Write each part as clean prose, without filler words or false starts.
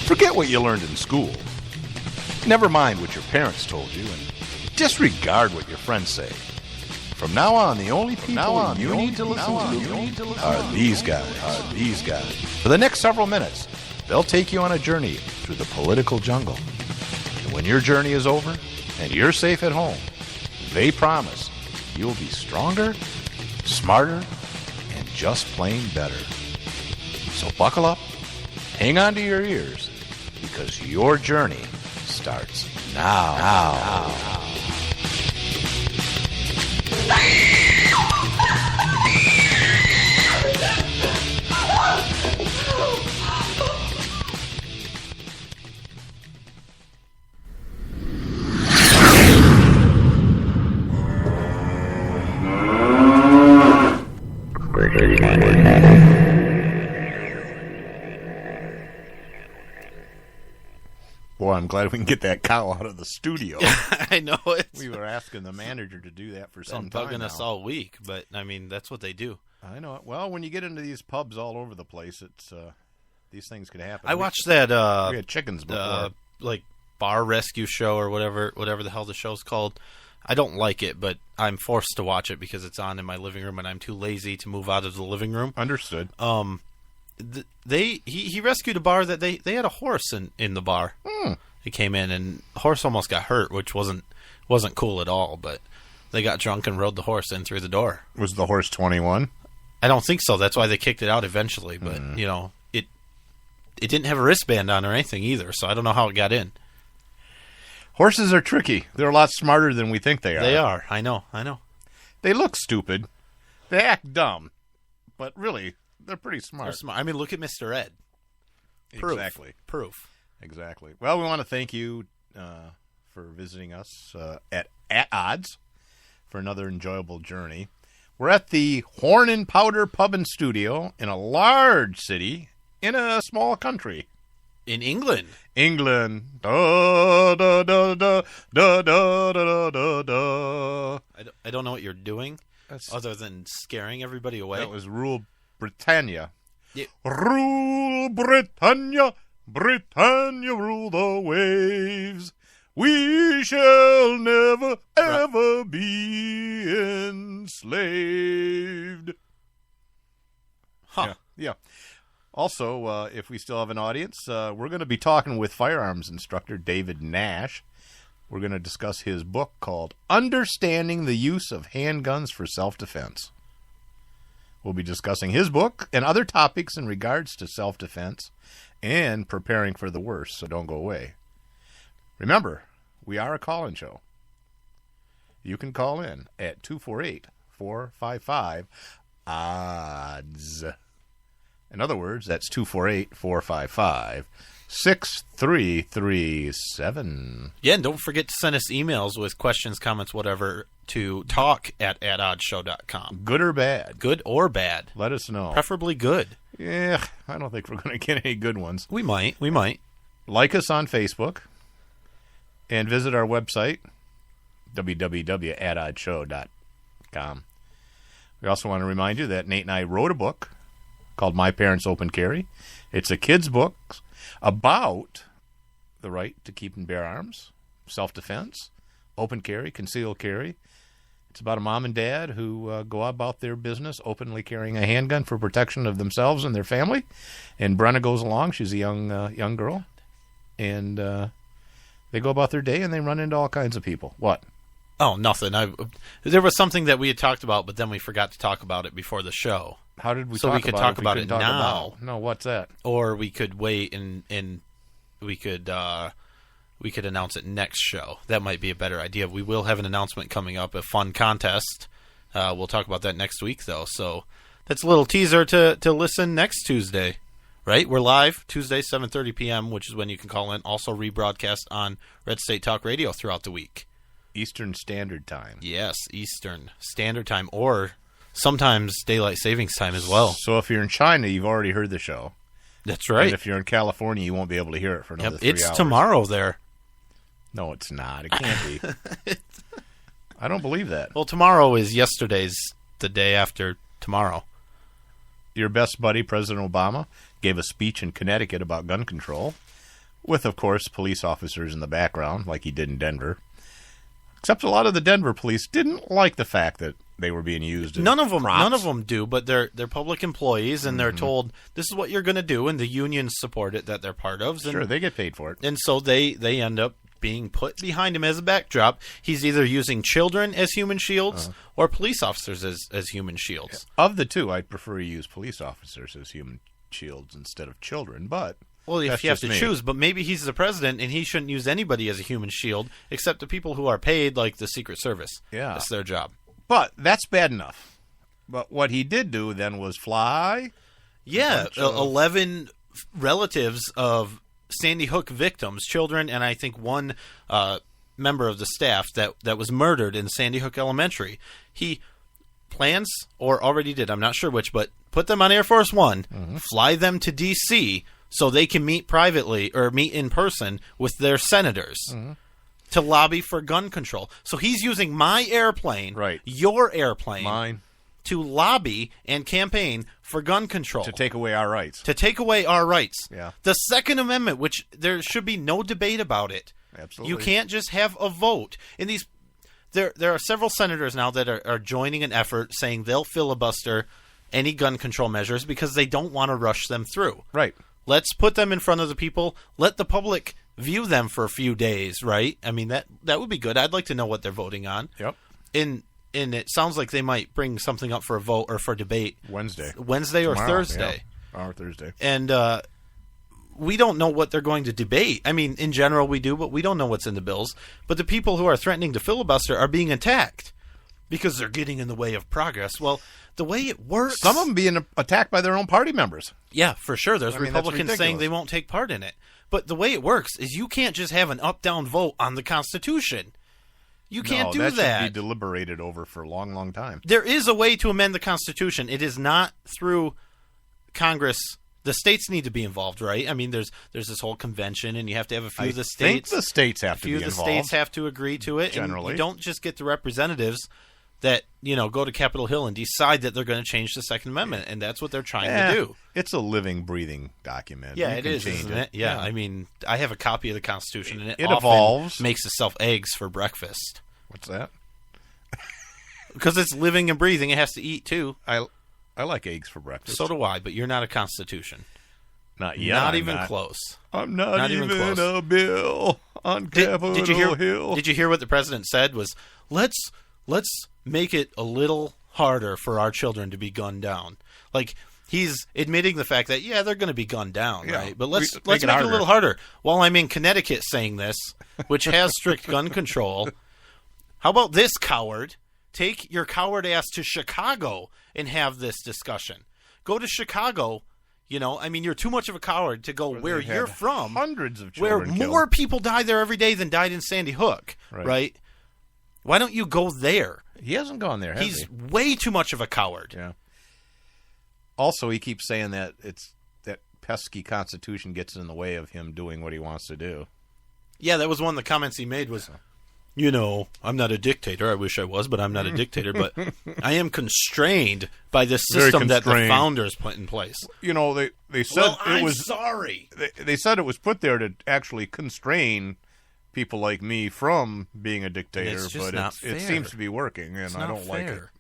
Forget what you learned in school. Never mind what your parents told you, and disregard what your friends say. From now on, the only people you need to listen to are these guys. For the next several minutes, they'll take you on a journey through the political jungle. And when your journey is over and you're safe at home, they promise you'll be stronger, smarter, and just plain better. So buckle up, hang on to your ears, because your journey starts now. Boy, I'm glad we can get that cow out of the studio. I know it. We were asking the manager to do that for some time bugging now. us all week, but I mean that's what they do. I know it. Well, when you get into these pubs all over the place, it's these things could happen. I watched that we had chickens before. Like bar rescue show or whatever the hell the show's called. I don't like it, but I'm forced to watch it because it's on in my living room and I'm too lazy to move out of the living room. Understood. He rescued a bar that they had a horse in the bar. He came in and the horse almost got hurt, which wasn't cool at all, but they got drunk and rode the horse in through the door. Was the horse 21? I don't think so. That's why they kicked it out eventually, but you know, it didn't have a wristband on or anything either, so I don't know how it got in. Horses are tricky. They're a lot smarter than we think they are. They are. I know. They look stupid. They act dumb. But really, they're pretty smart. They're smart. I mean, look at Mr. Ed. Proof. Exactly. Well, we want to thank you for visiting us at Odds for another enjoyable journey. We're at the Horn and Powder Pub and Studio in a large city in a small country. In England. England. Da, da, da, da, da, da, da, da, da. I don't know what you're doing other than scaring everybody away. That was Rule Britannia. Yeah. Rule Britannia, Britannia rule the waves. We shall never, ever be enslaved. Huh. Yeah. Also, if we still have an audience, we're going to be talking with firearms instructor David Nash. We're going to discuss his book called Understanding the Use of Handguns for Self-Defense. We'll be discussing his book and other topics in regards to self-defense and preparing for the worst, so don't go away. Remember, we are a call-in show. You can call in at 248-455-ODDS. In other words, that's 248-455-6337. Yeah, and don't forget to send us emails with questions, comments, whatever, to talk@oddshow.com. Good or bad? Good or bad. Let us know. Preferably good. Yeah, I don't think we're going to get any good ones. We might. Like us on Facebook and visit our website, www.oddshow.com. We also want to remind you that Nate and I wrote a book called My Parents Open Carry. It's a kid's book about the right to keep and bear arms, self-defense, open carry, concealed carry. It's about a mom and dad who go about their business openly carrying a handgun for protection of themselves and their family. And Brenna goes along. She's a young girl. And they go about their day and they run into all kinds of people. What? Oh, nothing. There was something that we had talked about, but then we forgot to talk about it before the show. How did we so talk we could about talk it? about it now. No, what's that? Or we could wait and we could announce it next show. That might be a better idea. We will have an announcement coming up, a fun contest. We'll talk about that next week, though. So that's a little teaser to listen next Tuesday, right? We're live Tuesday, 7:30 p.m., which is when you can call in. Also rebroadcast on Red State Talk Radio throughout the week. Eastern Standard Time. Yes, Eastern Standard Time, or sometimes Daylight Savings Time as well. So if you're in China, you've already heard the show. That's right. And if you're in California, you won't be able to hear it for another 3 hours. It's tomorrow there. No, it's not. It can't be. I don't believe that. Well, tomorrow is yesterday's the day after tomorrow. Your best buddy, President Obama, gave a speech in Connecticut about gun control. with, of course, police officers in the background, like he did in Denver. Except a lot of the Denver police didn't like the fact that they were being used as None of props. them do, but they're public employees, and they're told this is what you're going to do, and the unions support it that they're part of. And, Sure, they get paid for it. And so they end up being put behind him as a backdrop. He's either using children as human shields or police officers as human shields. Of the two, I'd prefer to use police officers as human shields instead of children, but... Well, if that's you have just to me. choose, but maybe he's the president and he shouldn't use anybody as a human shield except the people who are paid, like the Secret Service. Yeah. That's their job. But that's bad enough. But what he did do then was fly. Yeah, bunch of- 11 relatives of Sandy Hook victims, children, and I think one member of the staff that was murdered in Sandy Hook Elementary. He plans, or already did, I'm not sure which, but put them on Air Force One, fly them to D.C., so they can meet privately or meet in person with their senators to lobby for gun control. So he's using my airplane, Right. your airplane, Mine. to lobby and campaign for gun control. To take away our rights. To take away our rights. Yeah. The Second Amendment, which there should be no debate about it. Absolutely. You can't just have a vote. In these, there are several senators now that are joining an effort saying they'll filibuster any gun control measures because they don't want to rush them through. Right. Let's put them in front of the people. Let the public view them for a few days, right? I mean, that would be good. I'd like to know what they're voting on. Yep. And it sounds like they might bring something up for a vote or for debate Wednesday or Tomorrow, Thursday. Yeah. Or Thursday. And we don't know what they're going to debate. I mean, in general we do, but we don't know what's in the bills. But the people who are threatening to filibuster are being attacked because they're getting in the way of progress. Well, the way it works... Some of them being attacked by their own party members. Yeah, for sure. There's I mean, that's Republicans saying ridiculous. they won't take part in it. But the way it works is you can't just have an up-down vote on the Constitution. You can't do that. that. Should be deliberated over for a long, long time. There is a way to amend the Constitution. It is not through Congress. The states need to be involved, right? I mean, there's this whole convention, and you have to have a few of the states. I think the states have a to few be of the involved. states have to agree to it. Generally. And you don't just get the representatives that go to Capitol Hill and decide that they're going to change the Second Amendment, and that's what they're trying to do. It's a living, breathing document. Yeah, You it can is, change isn't it? Yeah, I mean, I have a copy of the Constitution, and it often evolves. makes itself eggs for breakfast. What's that? Because it's living and breathing, it has to eat too. I like eggs for breakfast. So do I, but you're not a Constitution. Not yet. Not I'm even not. close. I'm not even even close. a bill on Capitol Did you hear? Hill. Did you hear what the president said? Was let's make it a little harder for our children to be gunned down. Like he's admitting the fact that they're going to be gunned down, Yeah. right? But let's Make make it it a harder. little harder. While I'm in Connecticut saying this, which has strict gun control, how about this coward? Take your coward ass to Chicago and have this discussion. Go to Chicago. I mean, you're too much of a coward to go where They you're had from, Hundreds of where children killed. more people die there every day than died in Sandy Hook, right? Why don't you go there? He hasn't gone there, has He's he? way too much of a coward. Yeah. Also, he keeps saying that that pesky Constitution gets in the way of him doing what he wants to do. Yeah, that was one of the comments he made was, I'm not a dictator. I wish I was, but I'm not a dictator. But I am constrained by the system that the constrained. founders put in place. They said it was sorry. they said it was put there to actually constrain people like me from being a dictator, It's just but not it fair. seems to be working, and It's I not don't like it. fair.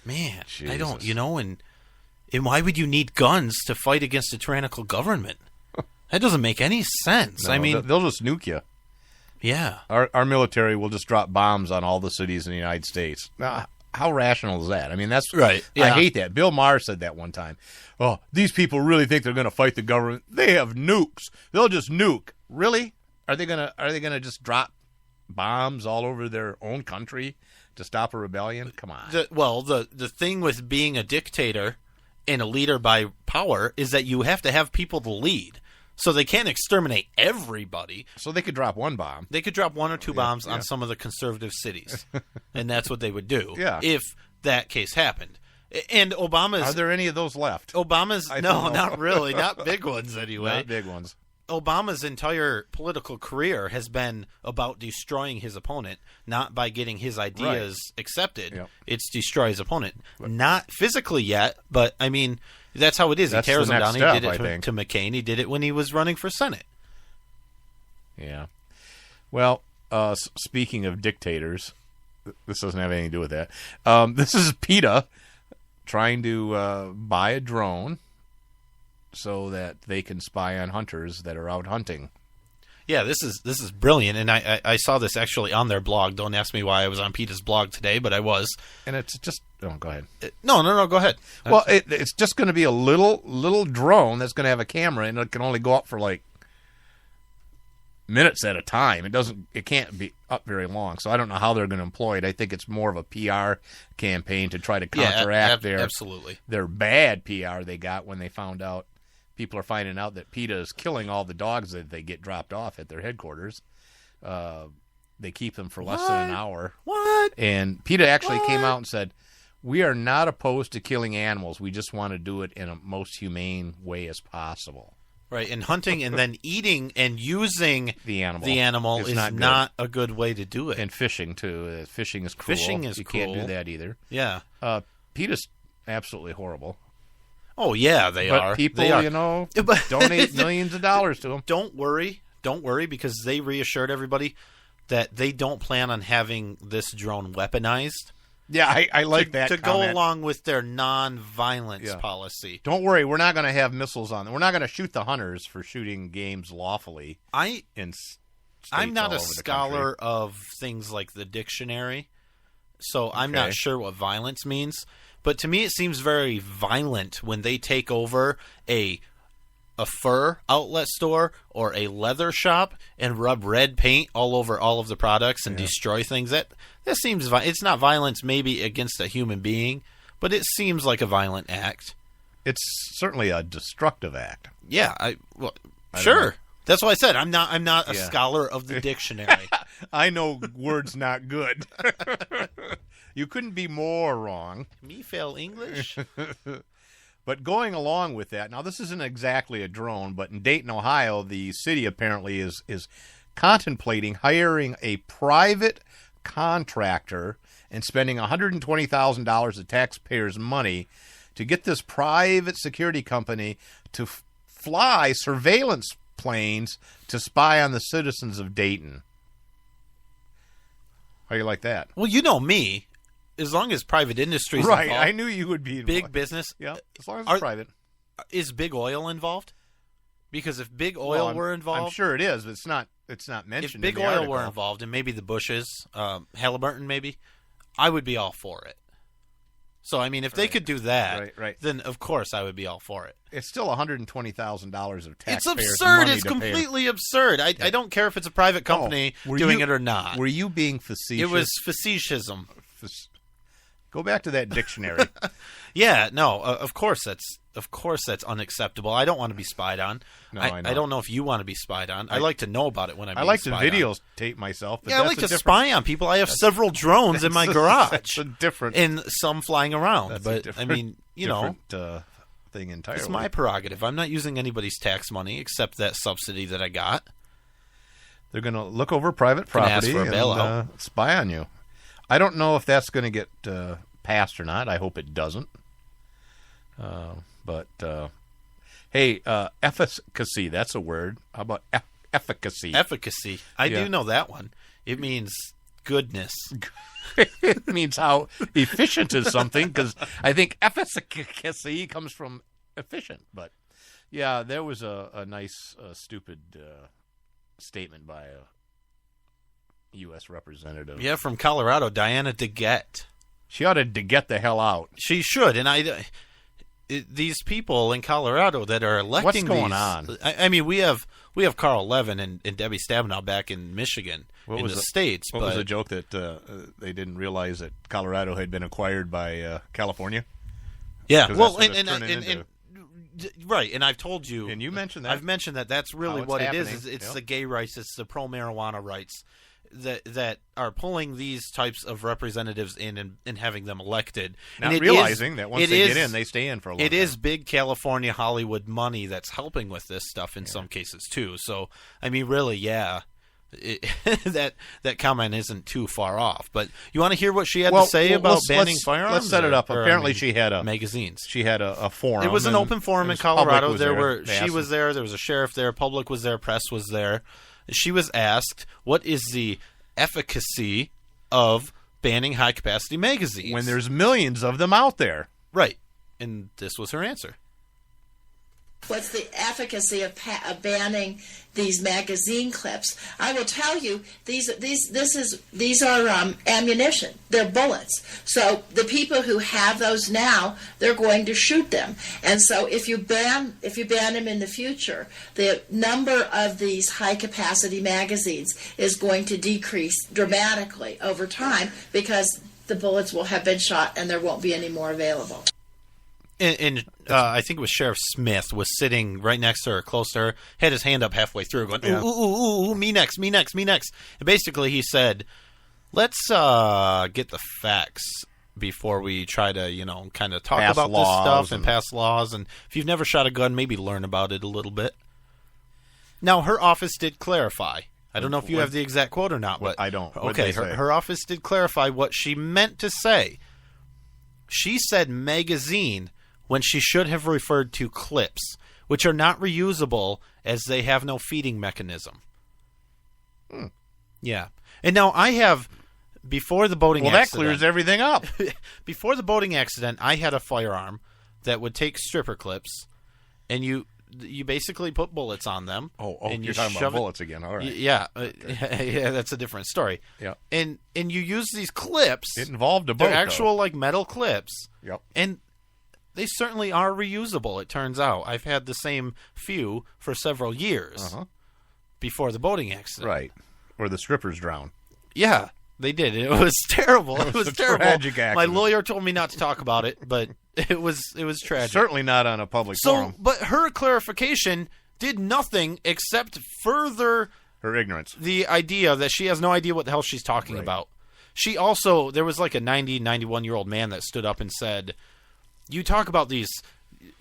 Man, I don't, Jesus. and why would you need guns to fight against a tyrannical government? That doesn't make any sense. No, I mean, they'll just nuke you. yeah. Our military will just drop bombs on all the cities in the United States. Now, how rational is that? I mean, that's Right, I yeah. hate that. Bill Maher said that one time. Oh, these people really think they're going to fight the government. They have nukes. They'll just nuke. Really? Are they gonna just drop bombs all over their own country to stop a rebellion? Come on. The thing with being a dictator and a leader by power is that you have to have people to lead. So they can't exterminate everybody. So they could drop one bomb. They could drop one or two bombs yeah. on some of the conservative cities. And that's what they would do Yeah. if that case happened. And Are there any of those left? Obama's I no, don't know. not really, not big ones anyway. Not big ones. Obama's entire political career has been about destroying his opponent, not by getting his ideas accepted. Yep. It's destroy his opponent. Not physically yet, but I mean, that's how it is. That's he tears the him next down. step, He did I it think. to McCain. He did it when he was running for Senate. Yeah. Well, speaking of dictators, this doesn't have anything to do with that. This is PETA trying to buy a drone so that they can spy on hunters that are out hunting. Yeah, this is brilliant, and I saw this actually on their blog. Don't ask me why I was on PETA's blog today, but I was. And it's just go ahead. No, go ahead. Well, it's just going to be a little drone that's going to have a camera, and it can only go up for like minutes at a time. It can't be up very long. So I don't know how they're going to employ it. I think it's more of a PR campaign to try to counteract absolutely their bad PR they got when they found out. People are finding out that PETA is killing all the dogs that they get dropped off at their headquarters. They keep them for less than an hour. What? And PETA actually came out and said, we are not opposed to killing animals. We just want to do it in a most humane way as possible. Right, and hunting and then eating and using the animal is not a good way to do it. And fishing, too. Fishing is cruel. You can't do that either. Yeah. PETA's absolutely horrible. Oh, yeah, they are. But people, donate millions of dollars to them. Don't worry, because they reassured everybody that they don't plan on having this drone weaponized. Yeah, I like that to comment. go along with their non-violence policy. Don't worry, we're not going to have missiles on them. We're not going to shoot the hunters for shooting games lawfully. I'm not a scholar of things like the dictionary, so I'm not sure what violence means. But to me, it seems very violent when they take over a fur outlet store or a leather shop and rub red paint all over all of the products and destroy things. That seems it's not violence maybe against a human being, but it seems like a violent act. It's certainly a destructive act. Yeah, sure. That's why I said I'm not a scholar of the dictionary. I know words not good. You couldn't be more wrong. Me fail English. But going along with that, now this isn't exactly a drone, but in Dayton, Ohio, the city apparently is contemplating hiring a private contractor and spending $120,000 of taxpayers' money to get this private security company to fly surveillance planes to spy on the citizens of Dayton. How do you like that? Well, you know me. As long as private industry is right, involved, I knew you would be involved. Big business. Yeah, as long as it's private. Is big oil involved? Because if big oil were involved, I'm sure it is, but it's not mentioned. If big oil were involved, and maybe the Bushes, Halliburton, maybe, I would be all for it. So I mean, if they could do that, then of course I would be all for it. It's still $120,000 of taxpayers' It's absurd. Money It's to completely absurd. I don't care if it's a private company doing it or not. Were you being facetious? It was faceticism. Go back to that dictionary. Yeah, no, of course that's unacceptable. I don't want to be spied on. No, I know. I don't know if you want to be spied on. I like to know about it when I'm. I like to videotape myself. But I like to spy on people. I have several drones in my garage. That's a different, and some flying around. But I mean, thing entirely. It's my prerogative. I'm not using anybody's tax money except that subsidy that I got. They're going to look over private property and spy on you. I don't know if that's going to get passed or not. I hope it doesn't. But hey, efficacy, that's a word. How about efficacy? Efficacy. I do know that one. It means goodness. It means how efficient is something, because I think efficacy comes from efficient. But, yeah, there was a nice, stupid statement by a U.S. representative. Yeah, from Colorado, Diana DeGette. She ought to get the hell out. She should, and these people in Colorado that are electing. What's going on? I mean, we have Carl Levin and Debbie Stabenow back in Michigan, in the States. What was the joke that they didn't realize that Colorado had been acquired by California? Yeah, well, right, and I've told you, and you mentioned that. I've mentioned that. That's really what happening. it is. It's the gay rights. It's the pro-marijuana rights that are pulling these types of representatives in and having them elected. Not realizing that once they get in, they stay in for a long time. It is big California Hollywood money that's helping with this stuff in some cases too. So, I mean, really, yeah. that comment isn't too far off. But you want to hear what she had to say about banning firearms? Let's set it up. Apparently, she had magazines. She had a forum. It was an open forum in Colorado. She was there. There was a sheriff there. Public was there. Press was there. She was asked, "What is the efficacy of banning high-capacity magazines when there's millions of them out there?" Right, and this was her answer. What's the efficacy of banning these magazine clips? I will tell you, these are ammunition. They're bullets. So the people who have those now, they're going to shoot them. And so if you ban them in the future, the number of these high capacity magazines is going to decrease dramatically over time because the bullets will have been shot and there won't be any more available. And I think it was Sheriff Smith was sitting right next to her, close to her, had his hand up halfway through, going, ooh, me next. And basically he said, let's get the facts before we try to, kind of talk about this stuff and pass laws. And if you've never shot a gun, maybe learn about it a little bit. Now, her office did clarify. I don't know if you have the exact quote or not. But I don't. Okay, her office did clarify what she meant to say. She said magazine when she should have referred to clips, which are not reusable as they have no feeding mechanism. Yeah. And now I have, before the boating accident... Well, that clears everything up. Before the boating accident, I had a firearm that would take stripper clips, and you basically put bullets on them. And you're talking about bullets again. All right. Yeah. Okay. Yeah, that's a different story. Yeah. And you use these clips. It involved a boat, they're actual, metal clips. Yep. And they certainly are reusable, it turns out. I've had the same few for several years before the boating accident. Right. Or the strippers drowned. Yeah, they did. It was terrible. It was terrible. Tragic accident. My lawyer told me not to talk about it, but it was tragic. Certainly not on a public forum. But her clarification did nothing except further her ignorance. The idea that she has no idea what the hell she's talking about. She also, there was like a 91-year-old man that stood up and said, you talk about these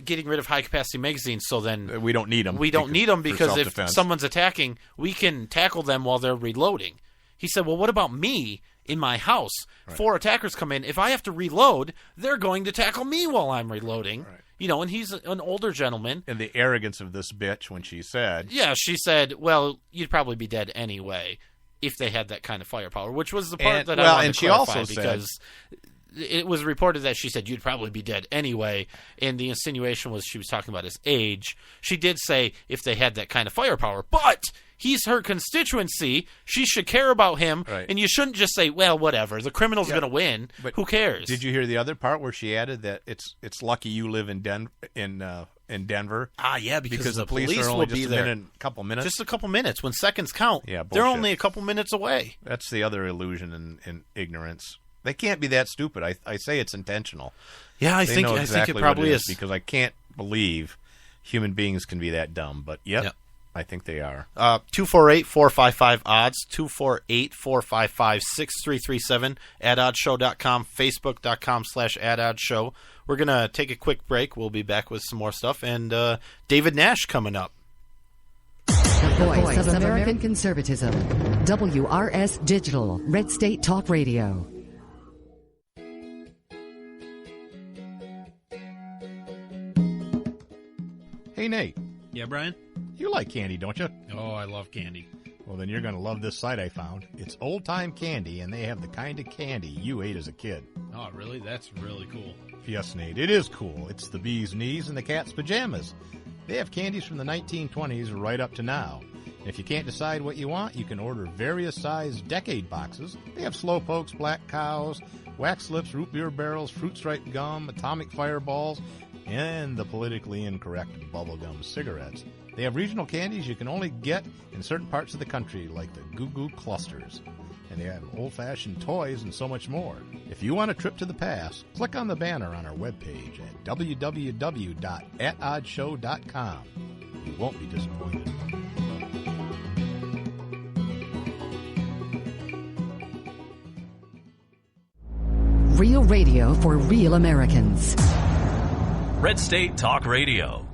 getting rid of high-capacity magazines, so then... We don't need them. We don't need them because if someone's attacking, we can tackle them while they're reloading. He said, well, what about me in my house? Right. 4 attackers come in. If I have to reload, they're going to tackle me while I'm reloading. Right. And he's an older gentleman. And the arrogance of this bitch when she said... Yeah, she said, well, you'd probably be dead anyway if they had that kind of firepower, which was the part that I wanted to clarify because... It was reported that she said you'd probably be dead anyway, and the insinuation was she was talking about his age. She did say if they had that kind of firepower, but he's her constituency. She should care about him, and you shouldn't just say, well, whatever, the criminal's going to win. But who cares? Did you hear the other part where she added that it's lucky you live in Denver? Ah, yeah, because the police are only will just be a there. minute, couple minutes. Just a couple minutes. When seconds count, bullshit. They're only a couple minutes away. That's the other illusion and ignorance. They can't be that stupid. I say it's intentional. Yeah, I think it probably is. Because I can't believe human beings can be that dumb. But yep. I think they are. 248-455-ODDS, 248-455-6337, addoddshow.com, facebook.com/addoddshow. We're going to take a quick break. We'll be back with some more stuff. And David Nash coming up. The voice of American conservatism. WRS Digital, Red State Talk Radio. Hey, Nate. Yeah, Brian? You like candy, don't you? Oh, I love candy. Well, then you're going to love this site I found. It's Old Time Candy, and they have the kind of candy you ate as a kid. Oh, really? That's really cool. Yes, Nate, it is cool. It's the bee's knees and the cat's pajamas. They have candies from the 1920s right up to now. And if you can't decide what you want, you can order various sized decade boxes. They have Slow Pokes, Black Cows, Wax Lips, Root Beer Barrels, Fruit Stripe Gum, Atomic Fireballs, and the politically incorrect bubblegum cigarettes. They have regional candies you can only get in certain parts of the country, like the Goo Goo Clusters. And they have old-fashioned toys and so much more. If you want a trip to the past, click on the banner on our webpage at www.atoddshow.com. You won't be disappointed. Real radio for real Americans. Red State Talk Radio.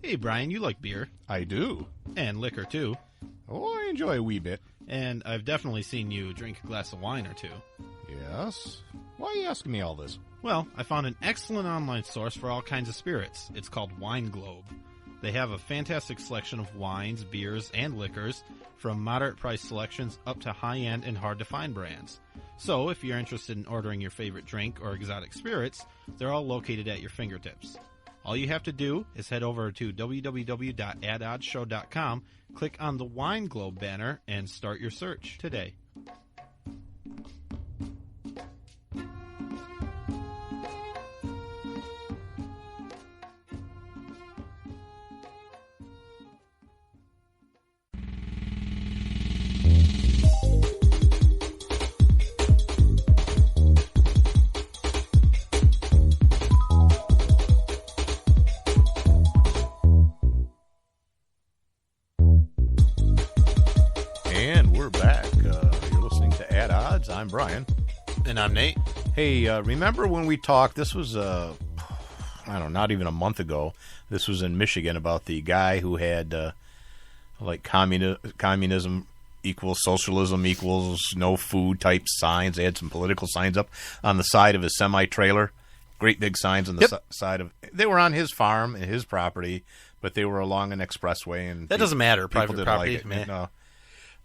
Hey, Brian, you like beer. I do. And liquor, too. Oh, I enjoy a wee bit. And I've definitely seen you drink a glass of wine or two. Yes? Why are you asking me all this? Well, I found an excellent online source for all kinds of spirits. It's called Wine Globe. They have a fantastic selection of wines, beers, and liquors, from moderate price selections up to high-end and hard-to-find brands. So, if you're interested in ordering your favorite drink or exotic spirits, they're all located at your fingertips. All you have to do is head over to www.adoddshow.com, click on the Wine Globe banner, and start your search today. And we're back. You're listening to At Odds. I'm Brian. And I'm Nate. Hey, remember when we talked, this was, I don't know, not even a month ago, this was in Michigan, about the guy who had, like, communism equals socialism equals no food type signs. They had some political signs up on the side of his semi-trailer. Great big signs on the side of... They were on his farm and his property, but they were along an expressway. And that doesn't matter. People Private didn't property. like it. No.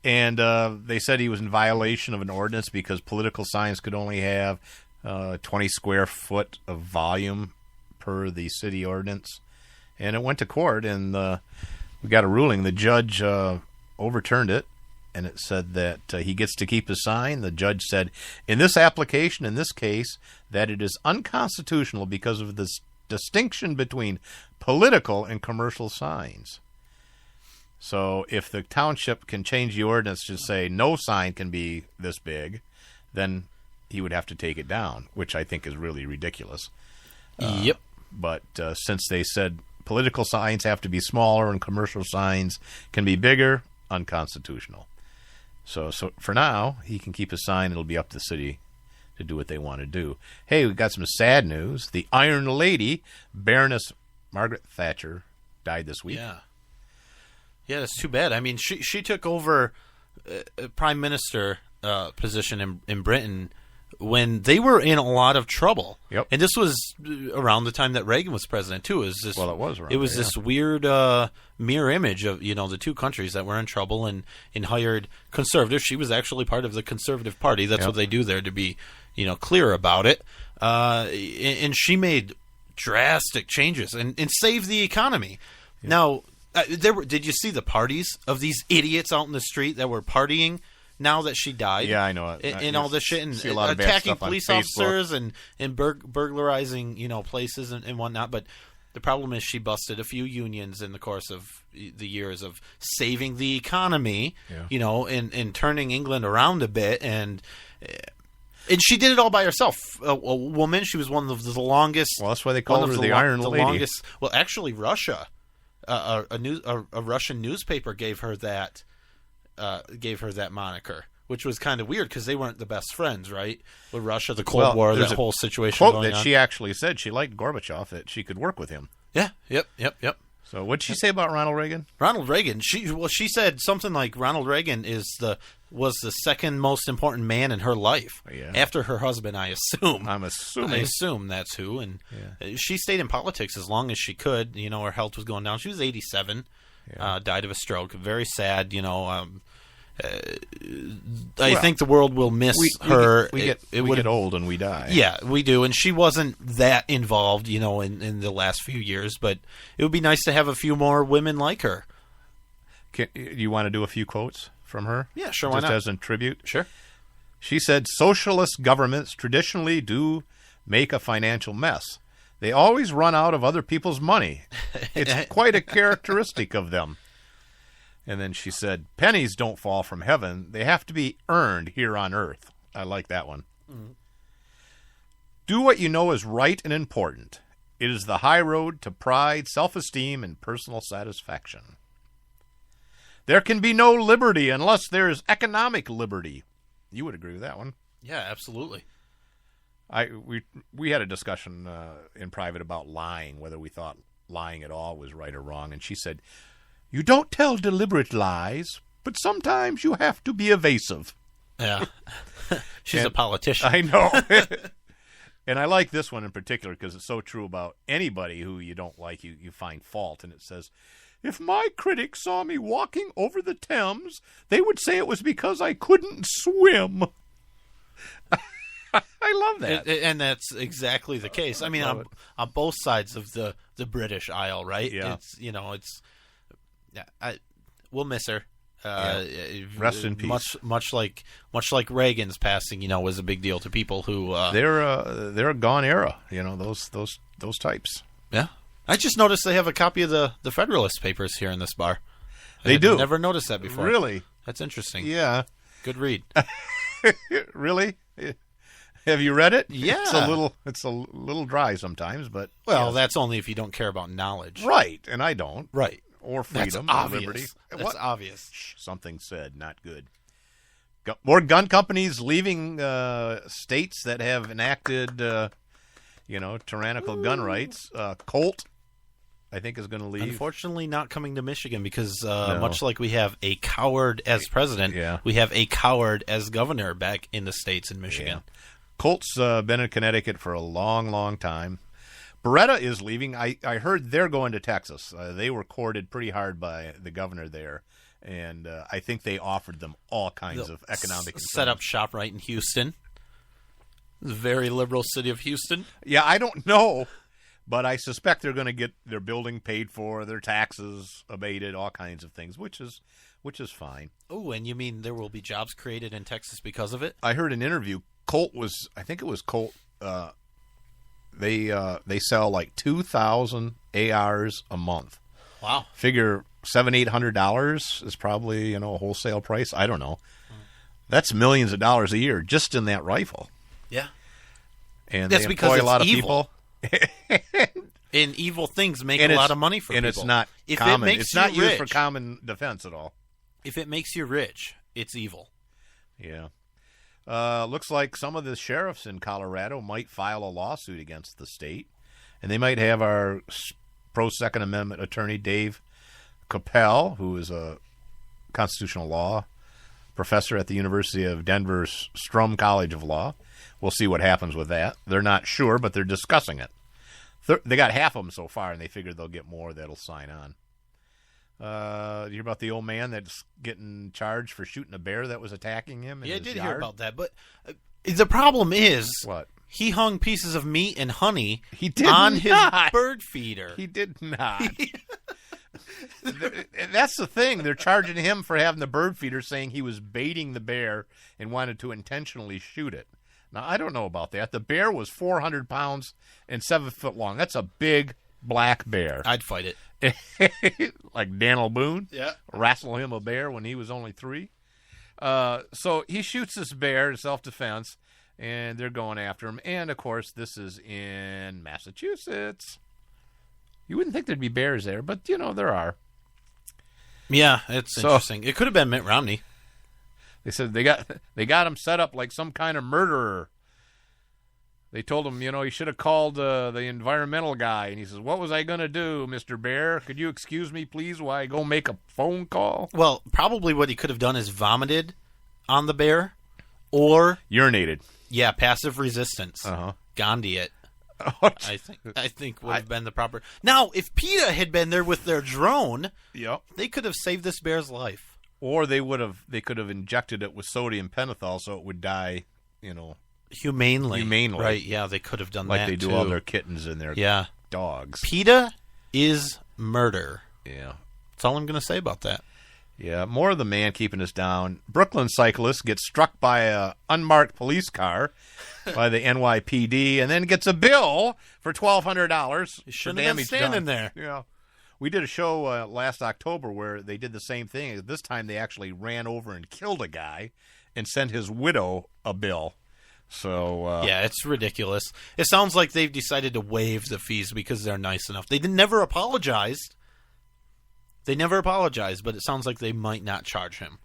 And they said he was in violation of an ordinance because political signs could only have 20 square foot of volume per the city ordinance. And it went to court, and we got a ruling. The judge overturned it, and it said that he gets to keep his sign. The judge said, in this application, in this case, that it is unconstitutional because of this distinction between political and commercial signs. So if the township can change the ordinance to say no sign can be this big, then he would have to take it down, which I think is really ridiculous. Yep. But since they said political signs have to be smaller and commercial signs can be bigger, unconstitutional. So for now, he can keep his sign. It'll be up to the city to do what they want to do. Hey, we've got some sad news. The Iron Lady, Baroness Margaret Thatcher, died this week. Yeah, that's too bad. I mean, she took over a prime minister position in Britain when they were in a lot of trouble. Yep. And this was around the time that Reagan was president too. It was this, well, it was around. It was this weird mirror image of the two countries that were in trouble and hired conservatives. She was actually part of the Conservative Party. That's what they do there, to be clear about it. And she made drastic changes and saved the economy. Yeah. Now. Did you see the parties of these idiots out in the street that were partying now that she died? Yeah, I know it. And all this shit, and attacking police officers and burglarizing places and whatnot. But the problem is she busted a few unions in the course of the years of saving the economy, and turning England around a bit. And she did it all by herself. A woman. She was one of the longest. Well, that's why they called her the Iron Lady. Longest. Well, actually, Russia. A Russian newspaper gave her that moniker, which was kind of weird because they weren't the best friends, right? With Russia, the Cold War, that whole situation quote going that on. She actually said she liked Gorbachev, that she could work with him. Yeah. Yep. So what'd she say about Ronald Reagan? Ronald Reagan. She said something like Ronald Reagan was the second most important man in her life after her husband. I assume. I'm assuming. I assume that's who. And she stayed in politics as long as she could. Her health was going down. She was 87. Died of a stroke. Very sad. I think the world will miss her. We get old and we die. Yeah, we do. And she wasn't that involved, in the last few years. But it would be nice to have a few more women like her. You want to do a few quotes from her? Yeah, sure. Why not? Just as a tribute? Sure. She said, socialist governments traditionally do make a financial mess. They always run out of other people's money. It's quite a characteristic of them. And then she said, pennies don't fall from heaven. They have to be earned here on earth. I like that one. Mm-hmm. Do what you know is right and important. It is the high road to pride, self-esteem, and personal satisfaction. There can be no liberty unless there is economic liberty. You would agree with that one. Yeah, absolutely. We had a discussion in private about lying, whether we thought lying at all was right or wrong. And she said, "You don't tell deliberate lies, but sometimes you have to be evasive." Yeah. She's a politician. I know. And I like this one in particular because it's so true about anybody who you don't like, you find fault. And it says, "If my critics saw me walking over the Thames, they would say it was because I couldn't swim." I love that. And that's exactly the case. I mean, on both sides of the British Isle, right? Yeah. We'll miss her. Rest in peace. Much like Reagan's passing, was a big deal to people who they're a gone era. Those types. Yeah. I just noticed they have a copy of the Federalist Papers here in this bar. They do. Never noticed that before. Really? That's interesting. Yeah. Good read. Really? Have you read it? Yeah. It's a little dry sometimes, but that's only if you don't care about knowledge. Right, and I don't. Right. Or freedom, That's or liberty. That's obvious. Shh, something said, not good. More gun companies leaving states that have enacted, tyrannical gun rights. Colt, I think, is going to leave. Unfortunately, not coming to Michigan because much like we have a coward as president, we have a coward as governor back in the states in Michigan. Yeah. Colt's been in Connecticut for a long, long time. Beretta is leaving. I heard they're going to Texas. They were courted pretty hard by the governor there, and I think they offered them all kinds of economic incentives. Set up shop right in Houston. The very liberal city of Houston. Yeah, I don't know, but I suspect they're going to get their building paid for, their taxes abated, all kinds of things, which is fine. Oh, and you mean there will be jobs created in Texas because of it? I heard an interview. Colt was Colt. They sell like 2,000 ARs a month. Wow. Figure $700-800 is probably a wholesale price. I don't know. That's millions of dollars a year just in that rifle. Yeah. And that's they because employ it's a lot evil. of people. And evil things make a lot of money for people. And it's not if common. It makes it's not you used rich, for common defense at all. If it makes you rich, it's evil. Yeah. Looks like some of the sheriffs in Colorado might file a lawsuit against the state. And they might have our pro-Second Amendment attorney, Dave Capel, who is a constitutional law professor at the University of Denver's Strum College of Law. We'll see what happens with that. They're not sure, but they're discussing it. They got half of them so far, and they figured they'll get more that'll sign on. You hear about the old man that's getting charged for shooting a bear that was attacking him in his I did yard? hear about that, but the problem is what? He hung pieces of meat and honey on his bird feeder. He did not. That's the thing. They're charging him for having the bird feeder, saying he was baiting the bear and wanted to intentionally shoot it. Now, I don't know about that. The bear was 400 pounds and 7 foot long. That's a big black bear. I'd fight it. Like Daniel Boone? Yeah. Wrestle him a bear when he was only 3. So he shoots this bear in self-defense, and they're going after him. And, of course, this is in Massachusetts. You wouldn't think there'd be bears there, but, there are. Yeah, it's interesting. It could have been Mitt Romney. They said they got him set up like some kind of murderer. They told him, he should have called the environmental guy. And he says, "What was I going to do, Mr. Bear? Could you excuse me, please, while I go make a phone call?" Well, probably what he could have done is vomited on the bear or... urinated. Yeah, passive resistance. Uh-huh. Gandhi it. I think would have been the proper... Now, if PETA had been there with their drone, yep, they could have saved this bear's life. Or they could have injected it with sodium pentothal so it would die, Humanely. Right, yeah, they could have done like that, they do too. all their kittens and their dogs. PETA is murder. Yeah. That's all I'm going to say about that. Yeah, more of the man keeping us down. Brooklyn cyclist gets struck by a unmarked police car by the NYPD and then gets a bill for $1,200 Shouldn't have been standing there. Yeah. We did a show last October where they did the same thing. This time they actually ran over and killed a guy and sent his widow a bill. So yeah, it's ridiculous. It sounds like they've decided to waive the fees because they're nice enough. They never apologized. But it sounds like they might not charge him.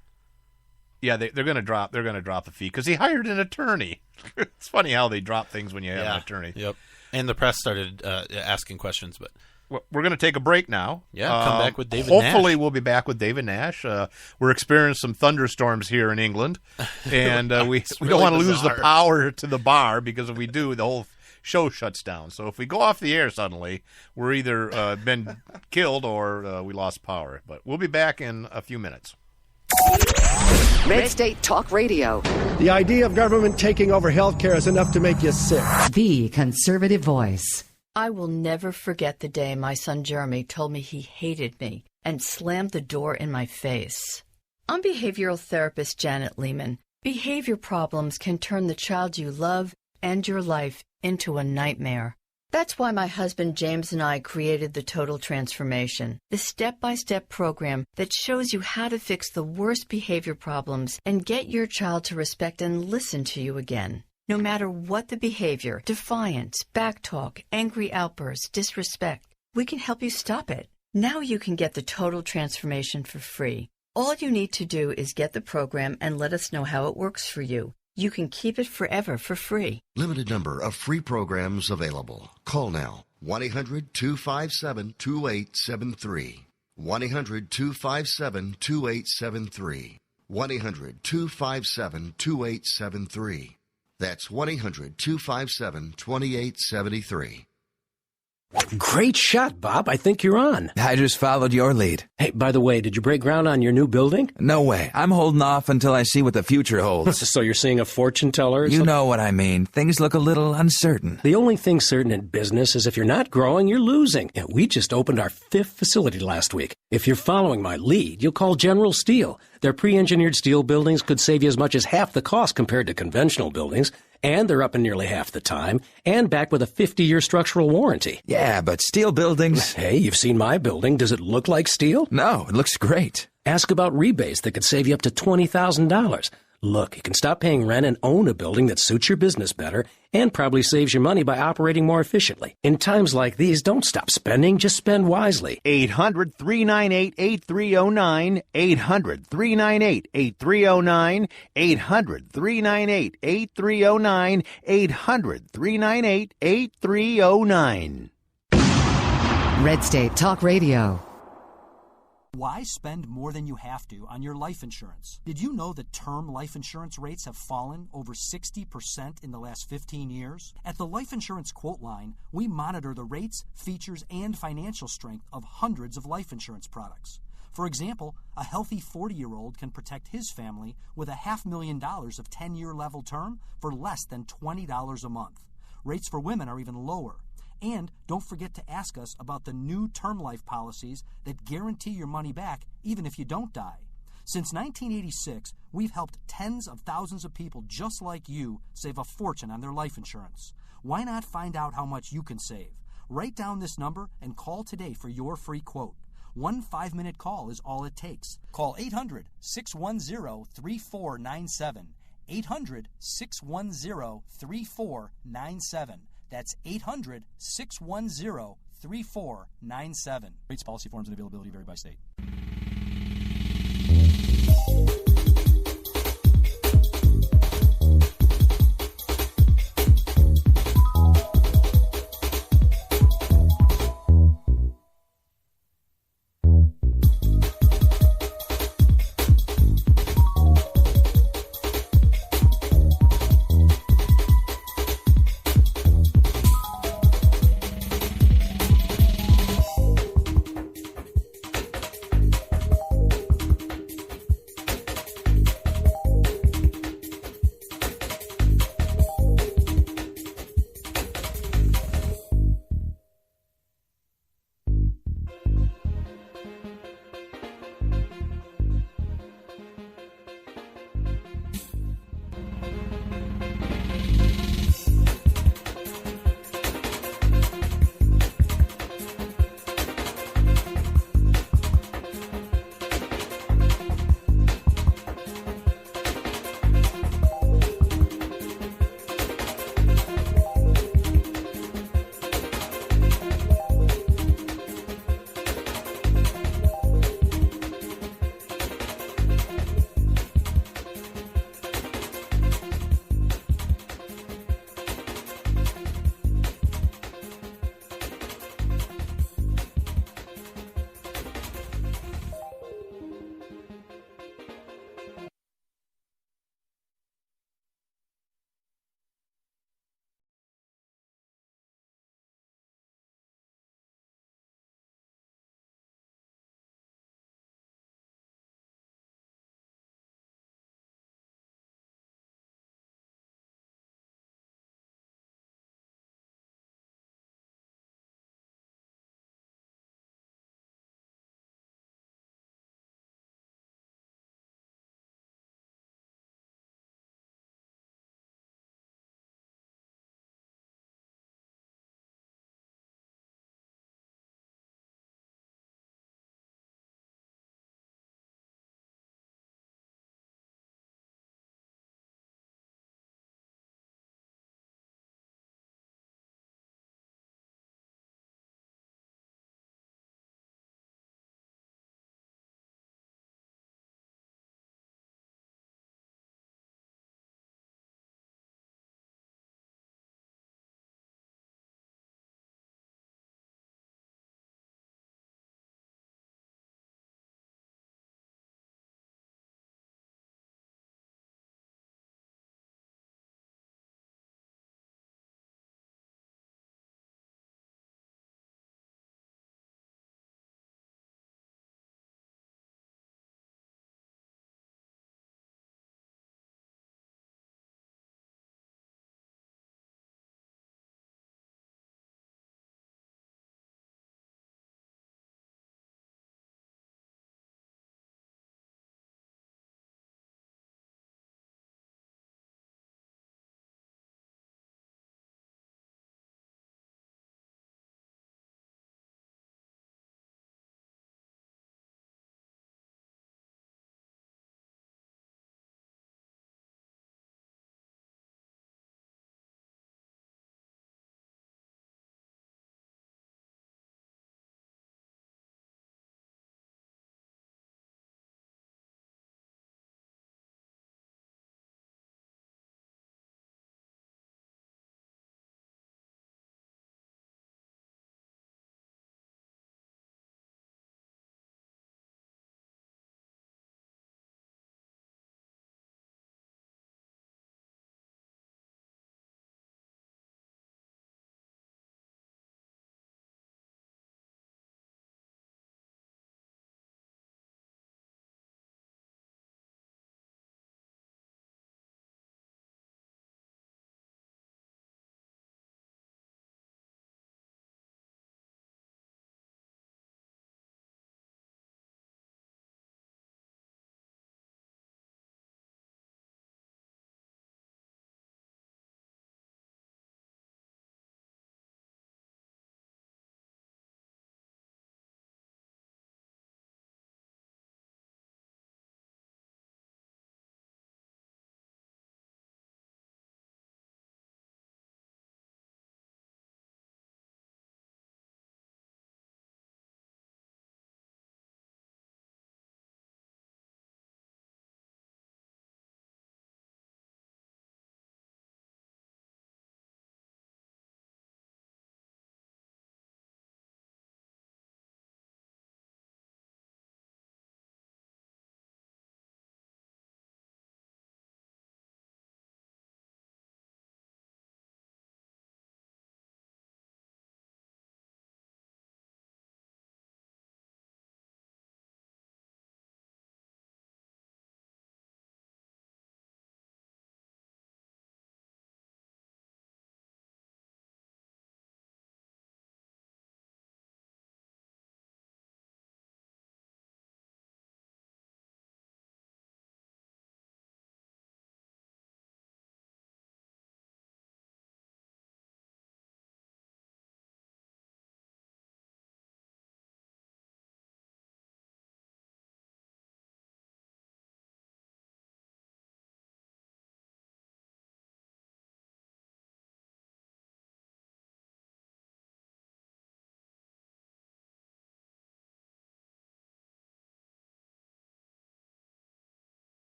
Yeah, they're going to drop the fee because he hired an attorney. It's funny how they drop things when you have an attorney. Yep. And the press started asking questions, but we're going to take a break now. Yeah, come back with David Nash. Hopefully we'll be back with David Nash. We're experiencing some thunderstorms here in England, and we don't want to lose the power to the bar, because if we do, the whole show shuts down. So if we go off the air suddenly, we're either been killed or we lost power. But we'll be back in a few minutes. Red State Talk Radio. The idea of government taking over healthcare is enough to make you sick. The conservative voice. I will never forget the day my son Jeremy told me he hated me and slammed the door in my face. I'm behavioral therapist Janet Lehman. Behavior problems can turn the child you love and your life into a nightmare. That's why my husband James and I created the Total Transformation, the step-by-step program that shows you how to fix the worst behavior problems and get your child to respect and listen to you again. No matter what the behavior, defiance, backtalk, angry outbursts, disrespect, we can help you stop it. Now you can get the Total Transformation for free. All you need to do is get the program and let us know how it works for you. You can keep it forever for free. Limited number of free programs available. Call now. 1-800-257-2873. 1-800-257-2873. 1-800-257-2873. That's 1-800-257-2873. Great shot, Bob. I think you're on. I just followed your lead. Hey, by the way, did you break ground on your new building? No way. I'm holding off until I see what the future holds. So you're seeing a fortune teller? You know what I mean. Things look a little uncertain. The only thing certain in business is if you're not growing, you're losing. And we just opened our 5th facility last week. If you're following my lead, you'll call General Steel. Their pre-engineered steel buildings could save you as much as half the cost compared to conventional buildings. And they're up in nearly half the time, and back with a 50-year structural warranty. Yeah, but steel buildings... Hey, you've seen my building. Does it look like steel? No, it looks great. Ask about rebates that could save you up to $20,000. Look, you can stop paying rent and own a building that suits your business better and probably saves you money by operating more efficiently. In times like these, don't stop spending, just spend wisely. 800-398-8309, 800-398-8309, 800-398-8309, 800-398-8309. Red State Talk Radio. Why spend more than you have to on your life insurance? Did you know that term life insurance rates have fallen over 60% in the last 15 years? At the Life Insurance Quote Line, we monitor the rates, features, and financial strength of hundreds of life insurance products. For example, a healthy 40-year-old can protect his family with $500,000 of 10-year level term for less than $20 a month. Rates for women are even lower. And don't forget to ask us about the new term life policies that guarantee your money back even if you don't die. Since 1986, we've helped tens of thousands of people just like you save a fortune on their life insurance. Why not find out how much you can save? Write down this number and call today for your free quote. 1 5-minute call is all it takes. Call 800-610-3497. 800-610-3497. That's 800-610-3497. Rates, policy forms, and availability vary by state.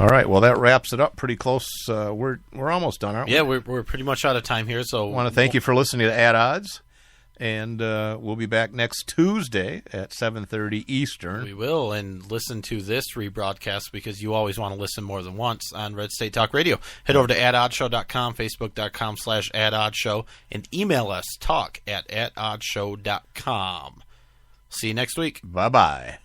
All right, well, that wraps it up pretty close. We're almost done, aren't we? Yeah, we're pretty much out of time here. So I want to thank you for listening to At Odds, and we'll be back next Tuesday at 7:30 Eastern. We will, and listen to this rebroadcast because you always want to listen more than once on Red State Talk Radio. Head over to atoddshow.com, facebook.com/atoddshow, and email us talk@atoddshow.com. See you next week. Bye-bye.